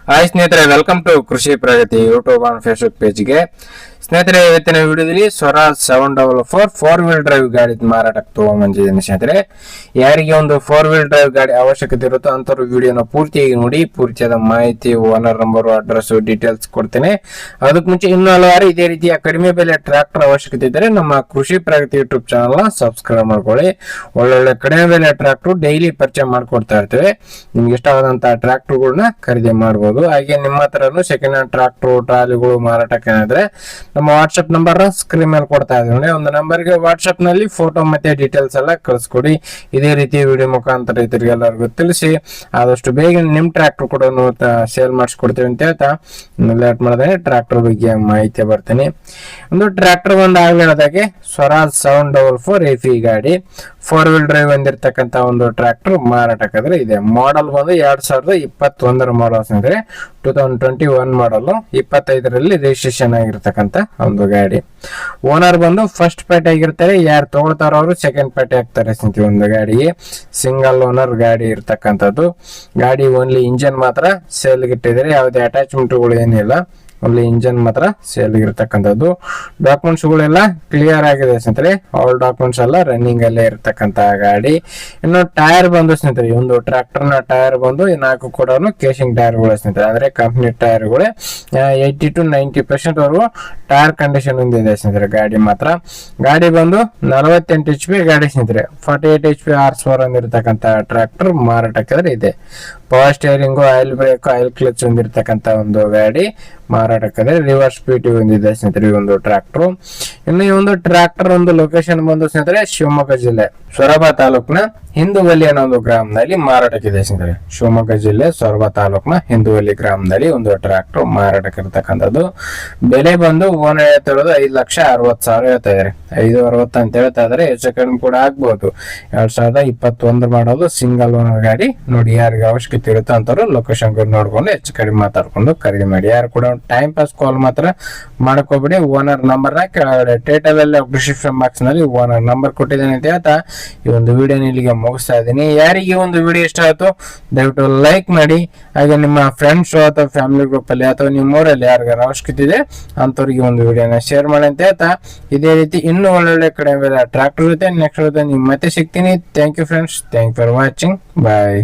Hi ಸ್ನೇಹಿತರೆ, welcome to ಕೃಷಿ ಪ್ರಗತಿ YouTube on Facebook ಪೇಜ್ಗೆ. ಸ್ನೇಹಿತರೆ, ಇವತ್ತಿನ ವಿಡಿಯೋದಲ್ಲಿ ಸ್ವರಾಜ್ 744 4 ವೀಲ್ ಡ್ರೈವ್ ಗಾಡಿ ಮಾರಾಟಕ್ಕೆ ತಗೊಂಡ್ಬಂದಿದ್ದೀನಿ. ಸ್ನೇಹಿತರೆ, ಯಾರಿಗೆ ಒಂದು 4 ವೀಲ್ ಡ್ರೈವ್ ಗಾಡಿ ಅವಶ್ಯಕತೆ ಇರುತ್ತೋ ಅಂತವ್ರು ವಿಡಿಯೋನ ಪೂರ್ತಿಯಾಗಿ ನೋಡಿ. ಪೂರ್ತಿಯಾದ ಮಾಹಿತಿ, ಓನರ್ ನಂಬರ್, ಅಡ್ರೆಸ್, ಡೀಟೇಲ್ಸ್ ಕೊಡ್ತೇನೆ. ಅದಕ್ಕೆ ಮುಂಚೆ ಇನ್ನೂ ಹಲವಾರು ಇದೇ ರೀತಿಯ ಕಡಿಮೆ ಬೆಲೆ ಟ್ರ್ಯಾಕ್ಟರ್ ಅವಶ್ಯಕತೆ ಇದ್ದರೆ ನಮ್ಮ ಕೃಷಿ ಪ್ರಗತಿ ಯೂಟ್ಯೂಬ್ ಚಾನಲ್ ಸಬ್ಸ್ಕ್ರೈಬ್ ಮಾಡ್ಕೊಳ್ಳಿ. ಒಳ್ಳೊಳ್ಳೆ ಕಡಿಮೆ ಬೆಲೆ ಟ್ರ್ಯಾಕ್ಟರ್ ಡೈಲಿ ಪರಿಚಯ ಮಾಡ್ಕೊಡ್ತಾ ಇರ್ತೇವೆ. ನಿಮ್ಗೆ ಇಷ್ಟವಾದಂತಹ ಟ್ರ್ಯಾಕ್ಟರ್ಗಳನ್ನ ಖರೀದಿ ಮಾಡಬಹುದು. ಹಾಗೆ ನಿಮ್ಮ ಹತ್ರನು ಸೆಕೆಂಡ್ ಹ್ಯಾಂಡ್ ಟ್ರ್ಯಾಕ್ಟರ್, ಟ್ರಾಲಿಗಳು ಮಾರಾಟಕ್ಕೆ ಏನಾದ್ರೆ ನಮ್ಮ ವಾಟ್ಸ್ಆಪ್ ನಂಬರ್ ಸ್ಕ್ರೀನ್ ಮೇಲೆ ಕೊಡ್ತಾ ಇದ್ದೀವಿ. ಒಂದು ನಂಬರ್ಗೆ ವಾಟ್ಸ್ಆಪ್ ನಲ್ಲಿ ಫೋಟೋ ಮತ್ತೆ ಡೀಟೇಲ್ಸ್ ಎಲ್ಲ ಕಳಿಸ್ಕೊಡಿ. ಇದೇ ರೀತಿ ವಿಡಿಯೋ ಮುಖಾಂತರ ರೈತರಿಗೆಲ್ಲರಿಗೂ ತಿಳಿಸಿ ಆದಷ್ಟು ಬೇಗ ನಿಮ್ ಟ್ರ್ಯಾಕ್ಟರ್ ಕೂಡ ಸೇಲ್ ಮಾಡಿಸ್ಕೊಡ್ತೀವಿ ಅಂತ ಹೇಳ್ತಾ ಲೇಟ್ ಮಾಡಿದ್ರೆ ಟ್ರ್ಯಾಕ್ಟರ್ ಬಗ್ಗೆ ಮಾಹಿತಿ ಬರ್ತೀನಿ. ಒಂದು ಟ್ರ್ಯಾಕ್ಟರ್ ಒಂದು ಹೇಳಿದಾಗೆ ಸ್ವರಾಜ್ 744 ಎಫಿ ಗಾಡಿ 4 ವೀಲ್ ಡ್ರೈವ್ ಹೊಂದಿರತಕ್ಕಂತ ಒಂದು ಟ್ರ್ಯಾಕ್ಟರ್ ಮಾರಾಟಕ್ಕಾದ್ರೆ ಇದೆ. ಮಾಡೆಲ್ ಬಂದು 2021 ಮಾಡಲ್ ಅಂದ್ರೆ 2021 ಮಾಡಲ್, 25ರಲ್ಲಿ ರಿಜಿಸ್ಟ್ರೇಷನ್ ಆಗಿರ್ತಕ್ಕಂತ ಒಂದು ಗಾಡಿ. ಓನರ್ ಬಂದು ಫಸ್ಟ್ ಪಾರ್ಟಿ ಆಗಿರ್ತಾರೆ. ಯಾರು ತಗೊಳ್ತಾರ ಅವರು ಸೆಕೆಂಡ್ ಪಾರ್ಟಿ ಆಗ್ತಾರೆ. ಒಂದು ಗಾಡಿಗೆ ಸಿಂಗಲ್ ಓನರ್ ಗಾಡಿ ಇರ್ತಕ್ಕಂಥದ್ದು. ಗಾಡಿ ಓನ್ಲಿ ಇಂಜನ್ ಮಾತ್ರ ಸೇಲ್ಗೆ ಇಟ್ಟಿದ್ದಾರೆ. ಯಾವುದೇ ಅಟ್ಯಾಚ್ಮೆಂಟ್ಗಳು ಏನಿಲ್ಲ, ಓನ್ಲಿ ಇಂಜನ್ ಮಾತ್ರ ಸೇಲ್ ಇರತಕ್ಕಂಥದ್ದು. ಡಾಕ್ಯುಮೆಂಟ್ಸ್ ಗಳೆಲ್ಲ ಕ್ಲಿಯರ್ ಆಗಿದೆ ಸ್ನೇಹಿತರೆ. ಆಲ್ ಡಾಕ್ಯುಮೆಂಟ್ಸ್ ಎಲ್ಲ ರನ್ನಿಂಗ್ ಅಲ್ಲೇ ಇರತಕ್ಕಂತ ಗಾಡಿ. ಇನ್ನು ಟೈರ್ ಬಂದು ಸ್ನೇಹಿತರೆ, ಒಂದು ಟ್ರ್ಯಾಕ್ಟರ್ ನ ಟೈರ್ ಬಂದು 4 ಕೂಡ ಕೇಸಿಂಗ್ ಟೈರ್ ಗಳು ಸ್ನೇಹಿತರೆ, ಅಂದ್ರೆ ಕಂಪ್ನಿ ಟೈರ್ ಗಳು 80 to 90% ವರೆಗೂ ಟೈರ್ ಕಂಡೀಷನ್ ಹೊಂದಿದೆ ಸ್ನೇಹಿತರೆ ಗಾಡಿ ಮಾತ್ರ. ಗಾಡಿ ಬಂದು 48 HP ಗಾಡಿ ಸ್ನೇಹಿತರೆ, 48 HP ಹಾರ್ಸ್ ಪವರ್ ಹೊಂದಿರತಕ್ಕಂತ ಟ್ರ್ಯಾಕ್ಟರ್ ಮಾರಾಟಕ್ಕೆ ಇದೆ. Power steering, oil brake, oil clutch ಹೊಂದಿರತಕ್ಕಂತ ಒಂದು ಗಾಡಿ ಮಾರಾಟಕ್ಕೆ. ರಿವರ್ಸ್ PT ಹೊಂದಿದೆ ಸ್ನೇಹಿತರೆ ಈ ಒಂದು ಟ್ರ್ಯಾಕ್ಟರ್. ಇನ್ನು ಈ ಒಂದು ಟ್ರ್ಯಾಕ್ಟರ್ ಒಂದು ಲೊಕೇಶನ್ ಬಂದು ಸ್ನೇಹಿತರೆ ಶಿವಮೊಗ್ಗ ಜಿಲ್ಲೆ ಸೊರಬ ತಾಲೂಕಿನ ಹಿಂದುವಲ್ಲಿ ಅನ್ನೋ ಒಂದು ಗ್ರಾಮದಲ್ಲಿ ಮಾರಾಟಕ್ಕಿದೆ ಸ್ನೇಹಿತರೆ. ಶಿವಮೊಗ್ಗ ಜಿಲ್ಲೆ ಸೊರಬ ತಾಲೂಕಿನ ಹಿಂದುವಲ್ಲಿ ಗ್ರಾಮದಲ್ಲಿ ಒಂದು ಟ್ರ್ಯಾಕ್ಟರ್ ಮಾರಾಟಕ್ಕೆ ಇರತಕ್ಕಂಥದ್ದು. ಬೆಲೆ ಬಂದು ಓನರ್ ಹೇಳ್ತಿರೋದು 5,60,000 ಹೇಳ್ತಾ ಇದಾರೆ. 5,60 ಅಂತ ಹೇಳ್ತಾ ಇದಾರೆ. ಹೆಚ್ಚು ಕಡಿಮೆ ಕೂಡ ಆಗ್ಬಹುದು. 2021 ಮಾಡೋದು ಸಿಂಗಲ್ ಓನರ್ ಗಾಡಿ. ನೋಡಿ, ಯಾರಿಗೆ ಅವಶ್ಯಕತೆ ಇರುತ್ತೋ ಅಂತವ್ರು ಲೊಕೇಶನ್ ನೋಡ್ಕೊಂಡು ಹೆಚ್ಚು ಕಡಿಮೆ ಮಾತಾಡ್ಕೊಂಡು ಖರೀದಿ ಮಾಡಿ. ಯಾರು ಕೂಡ ಟೈಮ್ ಪಾಸ್ ಕಾಲ್ ಮಾತ್ರ ಮಾಡ್ಕೋಬೇಡಿ. ಓನರ್ ನಂಬರ್ ನ ಕೆಳಗಡೆ ಟೈಟಲ್ ಅಲ್ಲಿ ಡಿಸ್ಕ್ರಿಪ್ಷನ್ ಬಾಕ್ಸ್ ನಲ್ಲಿ ಓನರ್ ನಂಬರ್ ಕೊಟ್ಟಿದ್ದೇನೆ ಅಂತ ಹೇಳ್ತಾ ಈ ಒಂದು ವಿಡಿಯೋ ಇಲ್ಲಿಗೆ ಮುಗಿಸ್ತಾ ಇದ್ದೀನಿ. ಯಾರಿಗೆ ಒಂದು ವಿಡಿಯೋ ಇಷ್ಟ ಆಯ್ತು ದಯವಿಟ್ಟು ಲೈಕ್ ಮಾಡಿ. ಹಾಗೆ ನಿಮ್ಮ ಫ್ರೆಂಡ್ಸ್ ಅಥವಾ ಫ್ಯಾಮಿಲಿ ಗ್ರೂಪ್ ಅಲ್ಲಿ ಅಥವಾ ನಿಮ್ಮ ಊರಲ್ಲಿ ಯಾರಿಗಾರ ಅವಶ್ಯಕತೆ ಇದೆ ಅಂತವ್ರಿಗೆ ಒಂದು ವಿಡಿಯೋನ ಶೇರ್ ಮಾಡಿ ಅಂತ ಹೇಳ್ತಾ ಇದೇ ರೀತಿ ಇನ್ನೂ ಒಳ್ಳೊಳ್ಳೆ ಕಡಿಮೆ ಟ್ರ್ಯಾಕ್ಟರ್ ಜೊತೆ ನೆಕ್ಸ್ಟ್ ಜೊತೆ ನಿಮ್ ಮತ್ತೆ ಸಿಗ್ತೀನಿ. Thank you friends, thank for watching, bye.